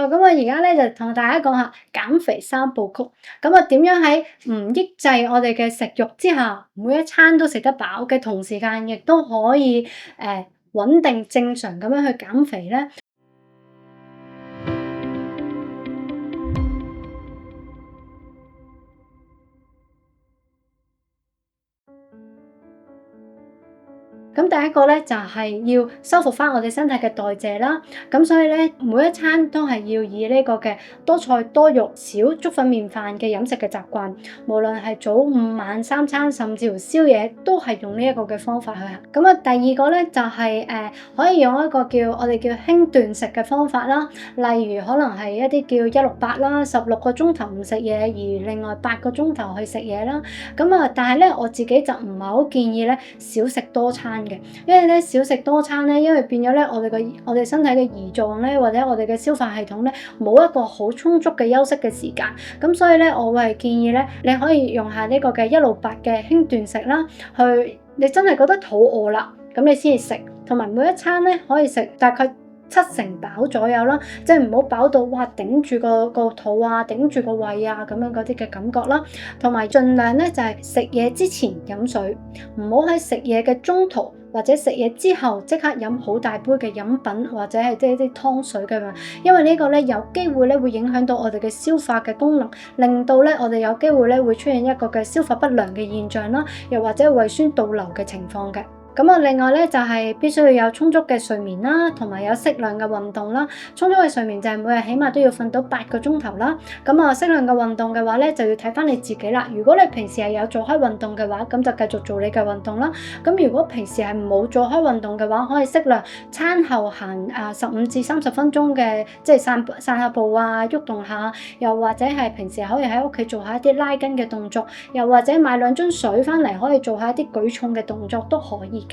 咁我而家咧就同大家講下減肥三部曲。咁啊，點樣喺唔抑制我哋嘅食慾之下，每一餐都食得飽嘅同時間，亦都可以穩定正常咁樣去減肥咧？咁第一個咧就係要修復翻我哋身體嘅代謝啦，咁所以咧每一餐都係要以呢個嘅多菜多肉、少粥粉麵飯嘅飲食嘅習慣，無論係早午晚三餐，甚至乎宵夜，都係用呢一個嘅方法去行。咁啊，第二個咧就係可以用一個我哋叫輕斷食嘅方法啦，例如可能係一啲叫168啦，16個鐘頭唔食嘢，而另外8個鐘頭去食嘢啦。咁啊，但係咧我自己就唔係好建議咧少食多餐。因為咧少食多餐咧，因為變咗咧我哋身體嘅胰臟咧，或者我哋嘅消化系統咧，冇一個好充足嘅休息嘅時間，咁所以咧我會係建議咧，你可以用下呢個嘅168嘅輕斷食啦，你真係覺得肚餓啦，咁你先至食，同埋每一餐咧可以食大概70%飽左右啦，即係唔好飽到哇頂住個肚啊，頂住個胃啊咁樣嗰啲嘅感覺啦，同埋盡量咧就係食嘢之前飲水，唔好喺食嘢嘅中途或者食嘢之後即刻飲好大杯嘅飲品或者係即係啲湯水㗎嘛，因為呢個咧有機會咧會影響到我哋嘅消化嘅功能，令到咧我哋有機會咧會出現一個嘅消化不良嘅現象啦，又或者胃酸倒流嘅情況嘅。咁啊，另外咧就係必須要有充足嘅睡眠啦，同埋有適量嘅運動啦。充足嘅睡眠就係每日起碼都要瞓到8個鐘頭啦。咁啊，適量嘅運動嘅話咧，就要睇返你自己啦。如果你平時係有做開運動嘅話，咁就繼續做你嘅運動啦。咁如果平時係冇做開運動嘅話，可以適量餐後行15至30分鐘嘅，即係散下步啊，喐動下，又或者係平時可以喺屋企做下一啲拉筋嘅動作，又或者買2樽水返嚟可以做下一啲舉重嘅動作都可以嘅。